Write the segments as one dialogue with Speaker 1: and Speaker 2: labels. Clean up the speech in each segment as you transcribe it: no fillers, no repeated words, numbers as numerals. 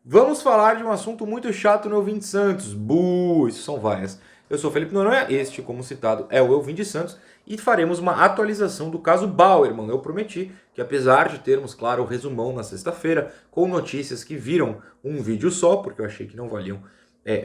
Speaker 1: Vamos falar de um assunto muito chato no Elvin de Santos. Isso são várias. Eu sou Felipe Noronha, este, como citado, é o Elvin de Santos e faremos uma atualização do caso Bauerman. Eu prometi que, apesar de termos, claro, o resumão na sexta-feira, com notícias que viram um vídeo só, porque eu achei que não valiam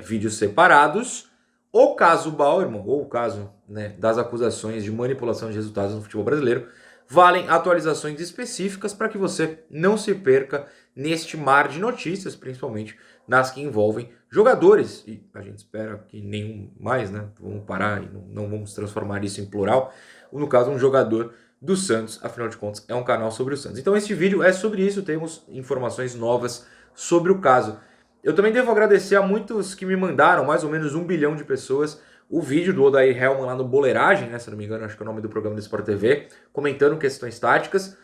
Speaker 1: vídeos separados, o caso Bauerman, ou o caso das acusações de manipulação de resultados no futebol brasileiro, valem atualizações específicas para que você não se perca neste mar de notícias, principalmente nas que envolvem jogadores, e a gente espera que nenhum mais, né? Vamos parar e não vamos transformar isso em plural. No caso, um jogador do Santos, afinal de contas, é um canal sobre o Santos. Então este vídeo é sobre isso, temos informações novas sobre o caso. Eu também devo agradecer a muitos que me mandaram, mais ou menos 1 bilhão de pessoas, o vídeo do Odair Hellmann lá no Boleiragem, né, se não me engano, acho que é o nome do programa do Sport TV, comentando questões táticas.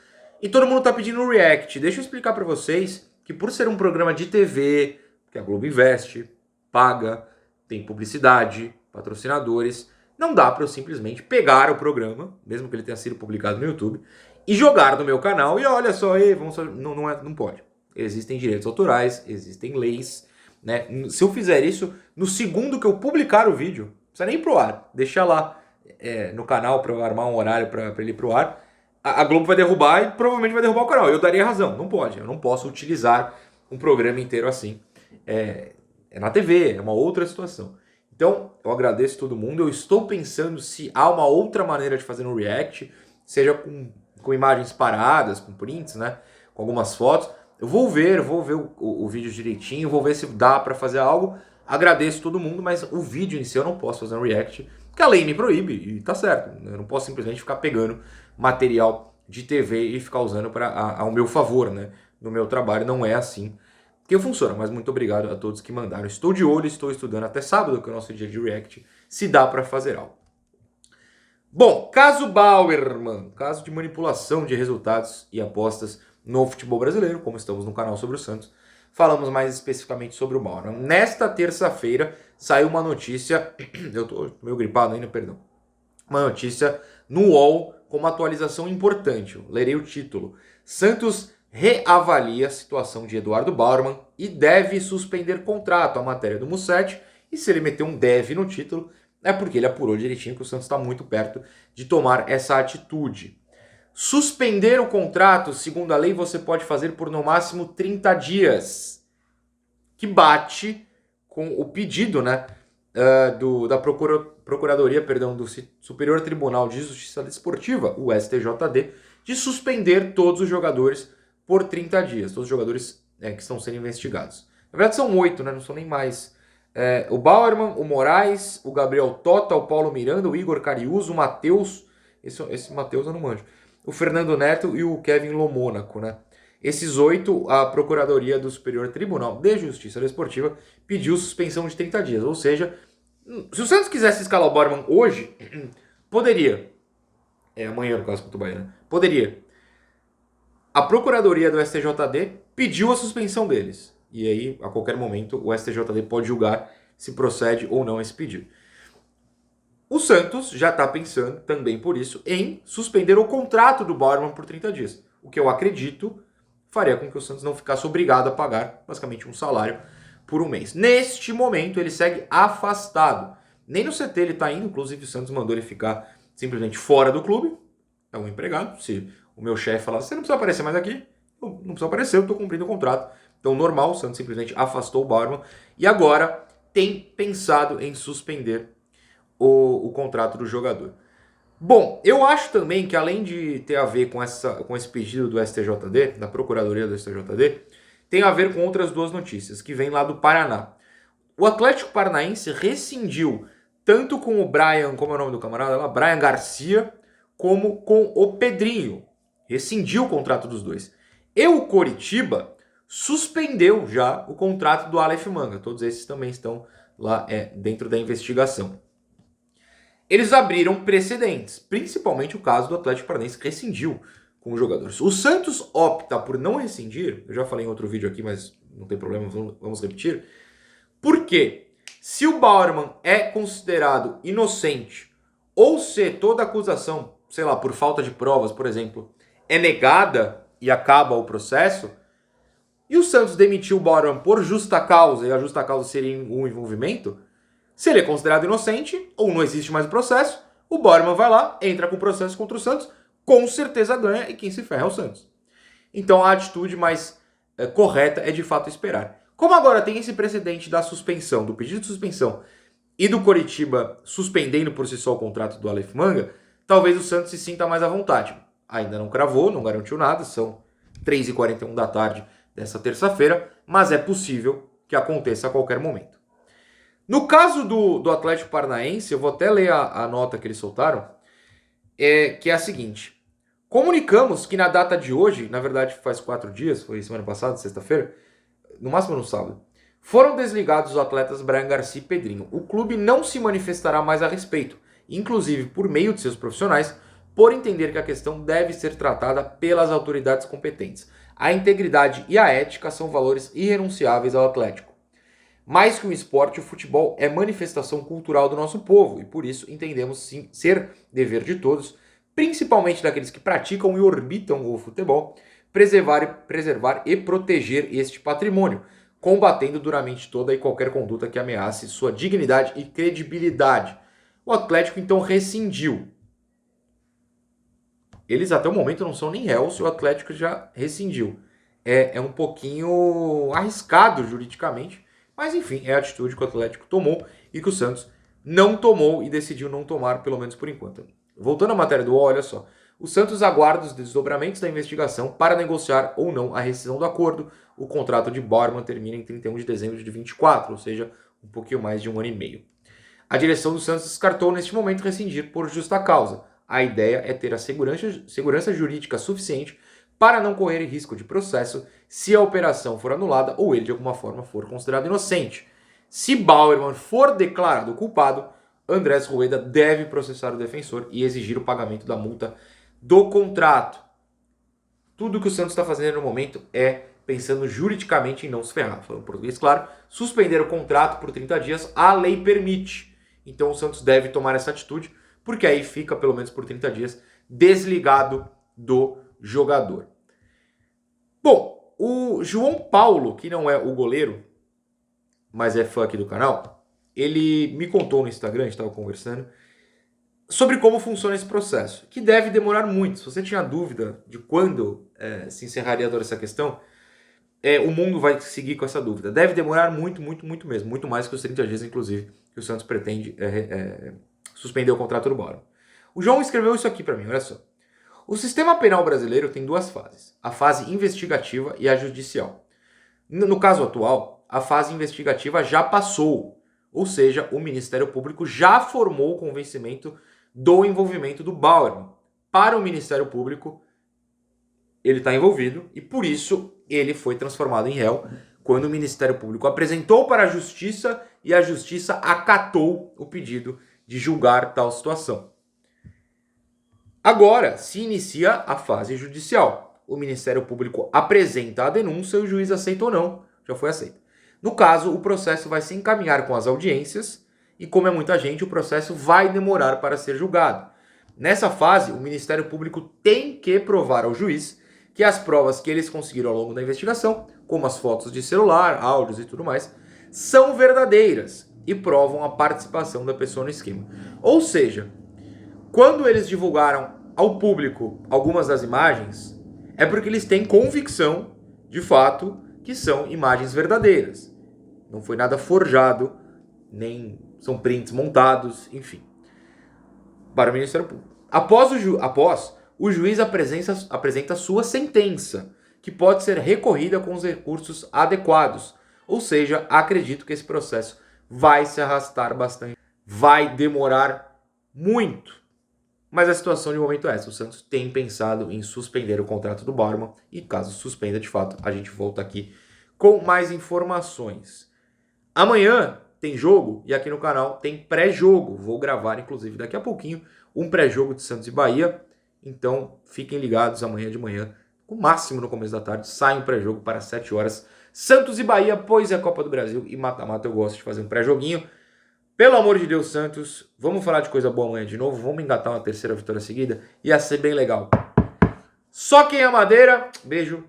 Speaker 1: E todo mundo tá pedindo um react. Deixa eu explicar para vocês que por ser um programa de TV, que a Globo investe, paga, tem publicidade, patrocinadores, não dá para eu simplesmente pegar o programa, mesmo que ele tenha sido publicado no YouTube, e jogar no meu canal e olha só, não pode. Existem direitos autorais, existem leis, né? Se eu fizer isso, no segundo que eu publicar o vídeo, não precisa nem ir pro ar, deixa lá no canal para eu armar um horário para ele ir pro ar, a Globo vai derrubar e provavelmente vai derrubar o canal. Eu daria razão, não pode, eu não posso utilizar um programa inteiro assim. É na TV, é uma outra situação. Então, eu agradeço todo mundo. Eu estou pensando se há uma outra maneira de fazer um react, seja com imagens paradas, com prints, né? Com algumas fotos. Eu vou ver o vídeo direitinho, vou ver se dá para fazer algo. Agradeço todo mundo, mas o vídeo em si eu não posso fazer um react, porque a lei me proíbe, e tá certo. Eu não posso simplesmente ficar pegando material de TV e ficar usando ao meu favor, né? No meu trabalho não é assim que funciona, mas muito obrigado a todos que mandaram. Estou de olho, estou estudando até sábado, que é o nosso dia de react, se dá para fazer algo. Bom, caso Bauerman, caso de manipulação de resultados e apostas no futebol brasileiro, como estamos no canal sobre o Santos, falamos mais especificamente sobre o Bauerman. Nesta terça-feira saiu uma notícia, eu tô meio gripado ainda, perdão, uma notícia no UOL com uma atualização importante. Eu lerei o título. Santos reavalia a situação de Eduardo Bauerman e deve suspender contrato. A matéria do Musset. E se ele meteu um deve no título, é porque ele apurou direitinho que o Santos está muito perto de tomar essa atitude. Suspender o contrato, segundo a lei, você pode fazer por no máximo 30 dias. Que bate com o pedido, né, da Procuradoria, do Superior Tribunal de Justiça Desportiva, o STJD, de suspender todos os jogadores por 30 dias, todos os jogadores que estão sendo investigados. Na verdade são 8, né? Não são nem mais. O Bauerman, o Moraes, o Gabriel Tota, o Paulo Miranda, o Igor Cariuso, o Matheus, esse Matheus eu não manjo, o Fernando Neto e o Kevin Lomônaco, né? Esses 8, a Procuradoria do Superior Tribunal de Justiça Desportiva pediu suspensão de 30 dias, ou seja, se o Santos quisesse escalar o Bauerman hoje, poderia, amanhã no caso contra o Bahia, né? Poderia. A Procuradoria do STJD pediu a suspensão deles. E aí, a qualquer momento, o STJD pode julgar se procede ou não esse pedido. O Santos já está pensando, também por isso, em suspender o contrato do Bauerman por 30 dias. O que eu acredito faria com que o Santos não ficasse obrigado a pagar, basicamente, um salário por um mês. Neste momento, ele segue afastado. Nem no CT ele está indo, inclusive o Santos mandou ele ficar simplesmente fora do clube. É um empregado, se o meu chefe falar, você não precisa aparecer mais aqui, eu não precisa aparecer, eu estou cumprindo o contrato. Então, normal, o Santos simplesmente afastou o Bauerman e agora tem pensado em suspender o contrato do jogador. Bom, eu acho também que além de ter a ver com esse pedido do STJD, da Procuradoria do STJD, tem a ver com outras duas notícias que vêm lá do Paraná. O Atlético Paranaense rescindiu tanto com o Brian, como é o nome do camarada lá, Brian Garcia, como com o Pedrinho. Rescindiu o contrato dos dois. E o Coritiba suspendeu já o contrato do Aleph Manga. Todos esses também estão lá dentro da investigação. Eles abriram precedentes, principalmente o caso do Atlético Paranaense que rescindiu com os jogadores. O Santos opta por não rescindir, eu já falei em outro vídeo aqui, mas não tem problema, vamos repetir. Por quê? Se o Bauerman é considerado inocente, ou se toda acusação, sei lá, por falta de provas, por exemplo, é negada e acaba o processo, e o Santos demitiu o Bauerman por justa causa, e a justa causa seria um envolvimento, se ele é considerado inocente ou não existe mais o processo, o Bauerman vai lá, entra com o processo contra o Santos, com certeza ganha e quem se ferra é o Santos. Então a atitude mais correta é de fato esperar. Como agora tem esse precedente da suspensão, do pedido de suspensão e do Coritiba suspendendo por si só o contrato do Aleph Manga, talvez o Santos se sinta mais à vontade. Ainda não cravou, não garantiu nada, são 3h41 da tarde dessa terça-feira, mas é possível que aconteça a qualquer momento. No caso do Atlético Paranaense, eu vou até ler a nota que eles soltaram, que é a seguinte. Comunicamos que na data de hoje, na verdade faz 4 dias, foi semana passada, sexta-feira, no máximo no sábado, foram desligados os atletas Brian Garcia e Pedrinho. O clube não se manifestará mais a respeito, inclusive por meio de seus profissionais, por entender que a questão deve ser tratada pelas autoridades competentes. A integridade e a ética são valores irrenunciáveis ao Atlético. Mais que um esporte, o futebol é manifestação cultural do nosso povo e por isso entendemos sim ser dever de todos, principalmente daqueles que praticam e orbitam o futebol, preservar e proteger este patrimônio, combatendo duramente toda e qualquer conduta que ameace sua dignidade e credibilidade. O Atlético então rescindiu. Eles até o momento não são nem réus, o Atlético já rescindiu. É um pouquinho arriscado juridicamente, mas enfim, é a atitude que o Atlético tomou e que o Santos não tomou e decidiu não tomar, pelo menos por enquanto. Voltando à matéria do UOL, olha só. O Santos aguarda os desdobramentos da investigação para negociar ou não a rescisão do acordo. O contrato de Bauerman termina em 31 de dezembro de 2024, ou seja, um pouquinho mais de 1 ano e meio. A direção do Santos descartou neste momento rescindir por justa causa. A ideia é ter a segurança jurídica suficiente para não correr risco de processo se a operação for anulada ou ele de alguma forma for considerado inocente. Se Bauerman for declarado culpado, Andrés Rueda deve processar o defensor e exigir o pagamento da multa do contrato. Tudo que o Santos está fazendo no momento é pensando juridicamente em não se ferrar. Falando em português, claro, suspender o contrato por 30 dias, a lei permite. Então o Santos deve tomar essa atitude, porque aí fica, pelo menos por 30 dias, desligado do jogador. Bom, o João Paulo, que não é o goleiro, mas é fã aqui do canal, ele me contou no Instagram, a gente estava conversando, sobre como funciona esse processo, que deve demorar muito. Se você tinha dúvida de quando se encerraria toda essa questão, o mundo vai seguir com essa dúvida. Deve demorar muito, muito, muito mesmo. Muito mais que os 30 dias, inclusive, que o Santos pretende suspender o contrato do Bauerman. O João escreveu isso aqui para mim, olha só. O sistema penal brasileiro tem 2 fases. A fase investigativa e a judicial. No caso atual, a fase investigativa já passou. Ou seja, o Ministério Público já formou o convencimento do envolvimento do Bauerman. Para o Ministério Público, ele está envolvido e por isso ele foi transformado em réu quando o Ministério Público apresentou para a Justiça e a Justiça acatou o pedido de julgar tal situação. Agora se inicia a fase judicial. O Ministério Público apresenta a denúncia e o juiz aceita ou não. Já foi aceito. No caso, o processo vai se encaminhar com as audiências e, como é muita gente, o processo vai demorar para ser julgado. Nessa fase, o Ministério Público tem que provar ao juiz que as provas que eles conseguiram ao longo da investigação, como as fotos de celular, áudios e tudo mais, são verdadeiras e provam a participação da pessoa no esquema. Ou seja, quando eles divulgaram ao público algumas das imagens, é porque eles têm convicção, de fato, que são imagens verdadeiras. Não foi nada forjado, nem são prints montados, enfim. Para o Ministério Público. Após o juiz apresenta sua sentença, que pode ser recorrida com os recursos adequados. Ou seja, acredito que esse processo vai se arrastar bastante. Vai demorar muito. Mas a situação de momento é essa. O Santos tem pensado em suspender o contrato do Bauerman. E caso suspenda, de fato, a gente volta aqui com mais informações. Amanhã tem jogo e aqui no canal tem pré-jogo. Vou gravar, inclusive, daqui a pouquinho, um pré-jogo de Santos e Bahia. Então, fiquem ligados amanhã de manhã, o máximo no começo da tarde, sai um pré-jogo para 7 horas. Santos e Bahia, pois é a Copa do Brasil e mata-mata eu gosto de fazer um pré-joguinho. Pelo amor de Deus, Santos, vamos falar de coisa boa amanhã de novo, vamos engatar uma terceira vitória seguida, ia ser bem legal. Só quem é madeira, beijo.